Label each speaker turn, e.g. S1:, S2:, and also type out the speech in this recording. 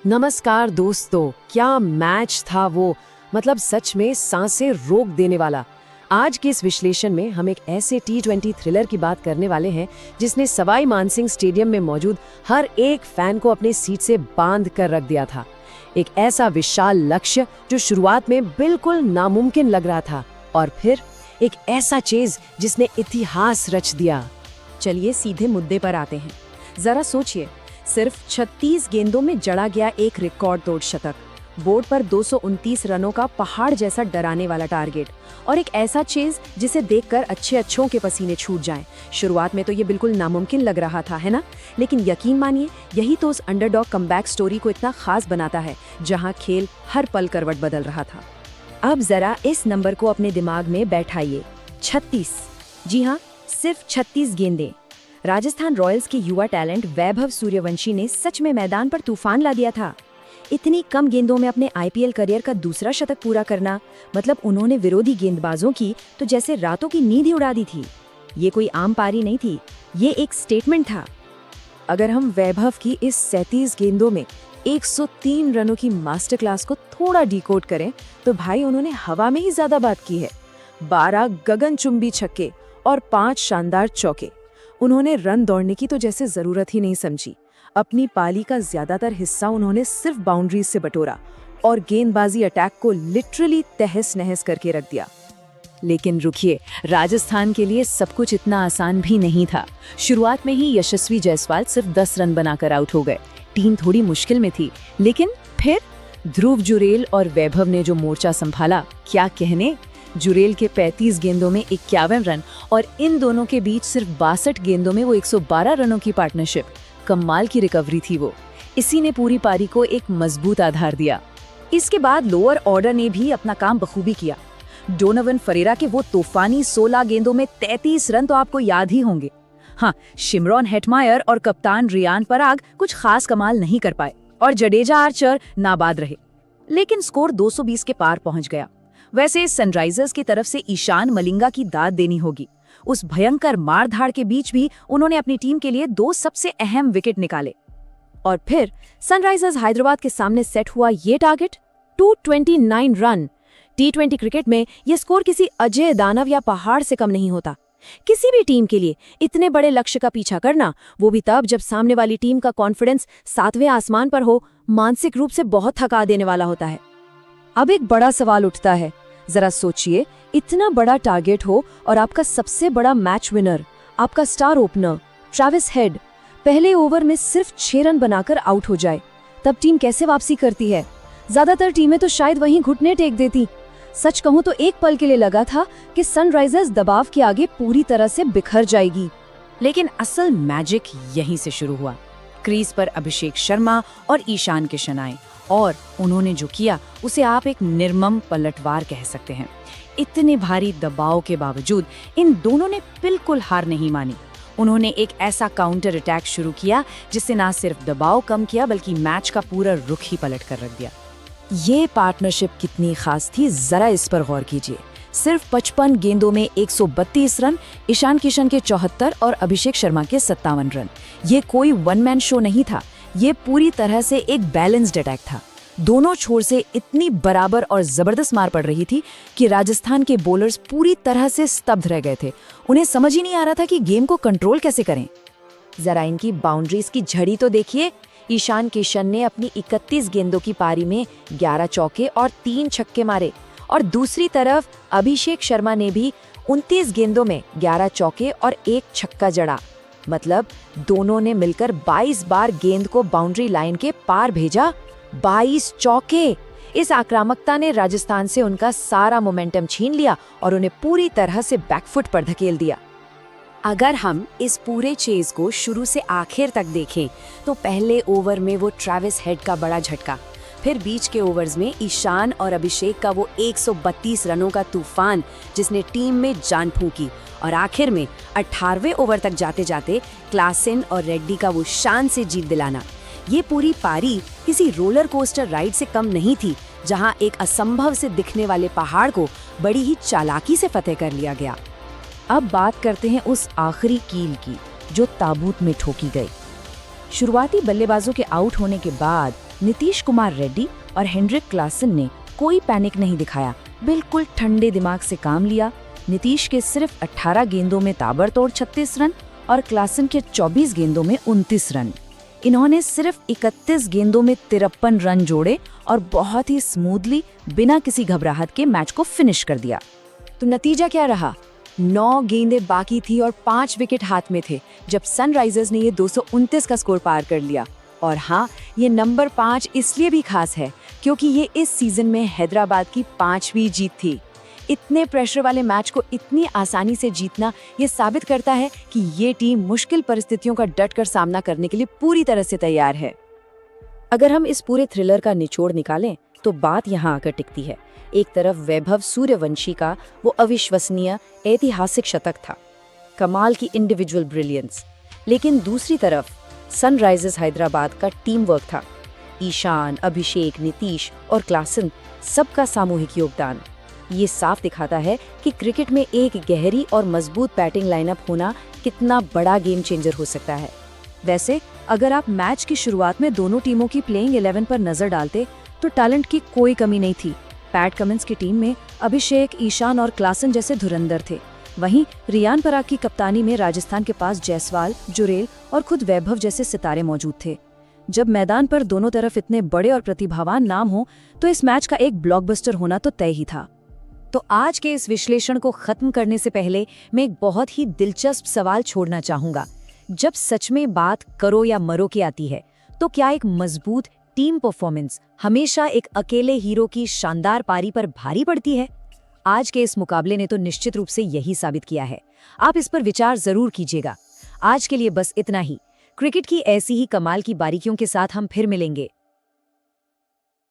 S1: नमस्कार दोस्तों, क्या मैच था वो। मतलब सच में सांसें रोक देने वाला। आज के इस विश्लेषण में हम एक ऐसे T20 थ्रिलर की बात करने वाले हैं जिसने सवाई मानसिंह स्टेडियम में मौजूद हर एक फैन को अपने सीट से बांध कर रख दिया था। एक ऐसा विशाल लक्ष्य जो शुरुआत में बिल्कुल नामुमकिन लग रहा था, और फिर एक ऐसा चेज जिसने इतिहास रच दिया।
S2: चलिए सीधे मुद्दे पर आते हैं। जरा सोचिए, सिर्फ 36 गेंदों में जड़ा गया एक रिकॉर्ड तोड़ शतक, बोर्ड पर 229 रनों का पहाड़ जैसा डराने वाला टारगेट, और एक ऐसा चेज जिसे देखकर अच्छों के पसीने छूट जाएं। शुरुआत में तो ये बिल्कुल नामुमकिन लग रहा था, है ना? लेकिन यकीन मानिए, यही तो उस अंडरडॉग कमबैक स्टोरी को इतना खास बनाता है, जहां खेल हर पल करवट बदल रहा था। अब जरा इस नंबर को अपने दिमाग में बैठाइए, 36। जी हाँ, सिर्फ 36 गेंदें। राजस्थान रॉयल्स के युवा टैलेंट वैभव सूर्यवंशी ने सच में मैदान पर तूफान ला दिया था। इतनी कम गेंदों में अपने आईपीएल करियर का दूसरा शतक पूरा करना, मतलब उन्होंने विरोधी गेंदबाजों की तो जैसे रातों की नींद ही उड़ा दी थी। ये कोई आम पारी नहीं थी, ये एक स्टेटमेंट था। अगर हम वैभव की इस 37 गेंदों में 103 रनों की मास्टर क्लास को थोड़ा डिकोड करें तो भाई उन्होंने हवा में ही ज्यादा बात की है। 12 गगनचुंबी छक्के और 5 शानदार चौके। उन्होंने रन दौड़ने की तो जैसे जरूरत ही नहीं समझी। अपनी पाली का ज्यादातर हिस्सा उन्होंने सिर्फ बाउंड्रीज से बटोरा और गेंदबाजी अटैक को लिटरली तहस नहस करके रख दिया। लेकिन रुकिए, राजस्थान के लिए सब कुछ इतना आसान भी नहीं था। शुरुआत में ही यशस्वी जायसवाल सिर्फ 10 रन बनाकर आउट हो गए। टीम थोड़ी मुश्किल में थी, लेकिन फिर ध्रुव जुरेल और वैभव ने जो मोर्चा संभाला, क्या कहने। जुरेल के 35 गेंदों में 51 रन और इन दोनों के बीच सिर्फ 62 गेंदों में वो 112 रनों की पार्टनरशिप। कमाल की रिकवरी थी वो। इसी ने पूरी पारी को एक मजबूत आधार दिया। इसके बाद लोअर ऑर्डर ने भी अपना काम बखूबी किया। डोनोवन फरेरा के वो तूफानी 16 गेंदों में 33 रन तो आपको याद ही होंगे। हाँ, शिमरॉन हेटमायर और कप्तान रियान पराग कुछ खास कमाल नहीं कर पाए और जडेजा आर्चर नाबाद रहे, लेकिन स्कोर 220 के पार पहुंच गया। वैसे सनराइजर्स की तरफ से ईशान मलिंगा की दाद देनी होगी। उस भयंकर मारधाड़ के बीच भी उन्होंने अपनी टीम के लिए 2 सबसे अहम विकेट निकाले। और फिर सनराइजर्स हैदराबाद के सामने सेट हुआ ये टारगेट, 229 रन। T20 क्रिकेट में ये स्कोर किसी अजय दानव या पहाड़ से कम नहीं होता। किसी भी टीम के लिए इतने बड़े लक्ष्य का पीछा करना, वो भी तब जब सामने वाली टीम का कॉन्फिडेंस 7वें आसमान पर हो, मानसिक रूप से बहुत थका देने वाला होता है। अब एक बड़ा सवाल उठता है, जरा सोचिए, इतना बड़ा टारगेट हो और आपका सबसे बड़ा मैच विनर, आपका स्टार ओपनर ट्रैविस हेड पहले ओवर में सिर्फ 6 रन बनाकर आउट हो जाए, तब टीम कैसे वापसी करती है? ज्यादातर टीमें तो शायद वहीं घुटने टेक देती। सच कहूं तो एक पल के लिए लगा था कि सनराइजर्स दबाव के आगे पूरी तरह से बिखर जाएगी, लेकिन असल मैजिक यहीं से शुरू हुआ। क्रीज पर अभिषेक शर्मा और ईशान किशन आए और उन्होंने जो किया उसे आप एक निर्मम पलटवार कह सकते हैं। इतने भारी दबाव के बावजूद इन दोनों ने बिल्कुल हार नहीं मानी। उन्होंने एक ऐसा काउंटर अटैक शुरू किया जिससे ना सिर्फ दबाव कम किया बल्कि मैच का पूरा रुख ही पलट कर रख दिया। ये पार्टनरशिप कितनी खास थी, जरा इस पर गौर कीजिए। सिर्फ 55 गेंदों में 132 रन, ईशान किशन के 74 और अभिषेक शर्मा के 57 रन। ये कोई वन मैन शो नहीं था, ये पूरी तरह से एक बैलेंस्ड अटैक था। दोनों छोर से इतनी बराबर और जबरदस्त मार पड़ रही थी कि राजस्थान के बॉलर्स पूरी तरह से स्तब्ध रह गए थे। उन्हें समझ ही नहीं आ रहा था कि गेम को कंट्रोल कैसे करें। जरा इनकी बाउंड्रीज की झड़ी तो देखिए। ईशान किशन ने अपनी 31 गेंदों की पारी में 11 चौके और 3 छक्के मारे, और दूसरी तरफ अभिषेक शर्मा ने भी 29 गेंदों में 11 चौके और 1 छक्का जड़ा। मतलब दोनों ने मिलकर 22 बार गेंद को बाउंड्री लाइन के पार भेजा। 22 चौके। इस आक्रामकता ने राजस्थान से उनका सारा मोमेंटम छीन लिया और उन्हें पूरी तरह से बैकफुट पर धकेल दिया। अगर हम इस पूरे चेज को शुरू से आखिर तक देखें तो पहले ओवर में वो ट्रैविस हेड का बड़ा झटका, फिर बीच के ओवर्स में ईशान और अभिषेक का वो 132 रनों का तूफान जिसने टीम में जान फूंकी, और आखिर में 18वें ओवर तक जाते जाते क्लासेन और रेड्डी का वो शान से जीत दिलाना। ये पूरी पारी किसी रोलर कोस्टर राइड से कम नहीं थी, जहां एक असंभव से दिखने वाले पहाड़ को बड़ी ही चालाकी से फतेह कर लिया गया। अब बात करते हैं उस आखिरी कील की जो ताबूत में ठोकी गई। शुरुआती बल्लेबाजों के आउट होने के बाद नीतीश कुमार रेड्डी और हेनरिक क्लासन ने कोई पैनिक नहीं दिखाया, बिल्कुल ठंडे दिमाग से काम लिया। नीतीश के सिर्फ 18 गेंदों में ताबड़तोड़ 36 रन और क्लासन के 24 गेंदों में 29 रन। इन्होंने सिर्फ 31 गेंदों में 53 रन जोड़े और बहुत ही स्मूथली बिना किसी घबराहट के मैच को फिनिश कर दिया।
S1: तो नतीजा क्या रहा? 9 गेंदें बाकी थी और 5 विकेट हाथ में थे जब सनराइजर्स ने ये 229 का स्कोर पार कर लिया। और हाँ, ये नंबर 5 इसलिए भी खास है क्योंकि ये इस सीजन में हैदराबाद की 5वीं जीत थी। इतने प्रेशर वाले मैच को इतनी आसानी से जीतना ये साबित करता है कि ये टीम मुश्किल परिस्थितियों का डटकर सामना करने के लिए पूरी तरह से तैयार है। अगर हम इस पूरे थ्रिलर का निचोड़ निकालें तो बात यहाँ आकर टिकती है। एक तरफ वैभव सूर्यवंशी का वो अविश्वसनीय ऐतिहासिक शतक था, कमाल की इंडिविजुअल ब्रिलियंस, लेकिन दूसरी तरफ सनराइजर्स हैदराबाद का टीम वर्क था। ईशान, अभिषेक, नीतीश और क्लासन सबका सामूहिक योगदान। ये साफ दिखाता है कि क्रिकेट में एक गहरी और मजबूत बैटिंग लाइनअप होना कितना बड़ा गेम चेंजर हो सकता है।
S2: वैसे अगर आप मैच की शुरुआत में दोनों टीमों की प्लेइंग 11 पर नजर डालते तो टैलेंट की कोई कमी नहीं थी। पैट कमिंस की टीम में अभिषेक, ईशान और क्लासन जैसे धुरंधर थे। वहीं रियान पराग की कप्तानी में राजस्थान के पास जायसवाल, जुरेल और खुद वैभव जैसे सितारे मौजूद थे। जब मैदान पर दोनों तरफ इतने बड़े और प्रतिभावान नाम हो तो इस मैच का एक ब्लॉकबस्टर होना तो तय ही था।
S1: तो आज के इस विश्लेषण को खत्म करने से पहले मैं एक बहुत ही दिलचस्प सवाल छोड़ना चाहूंगा। जब सच में बात करो या मरो की आती है तो क्या एक मजबूत टीम परफॉर्मेंस हमेशा एक अकेले हीरो की शानदार पारी पर भारी पड़ती है? आज के इस मुकाबले ने तो निश्चित रूप से यही साबित किया है। आप इस पर विचार जरूर कीजिएगा। आज के लिए बस इतना ही। क्रिकेट की ऐसी ही कमाल की बारीकियों के साथ हम फिर मिलेंगे।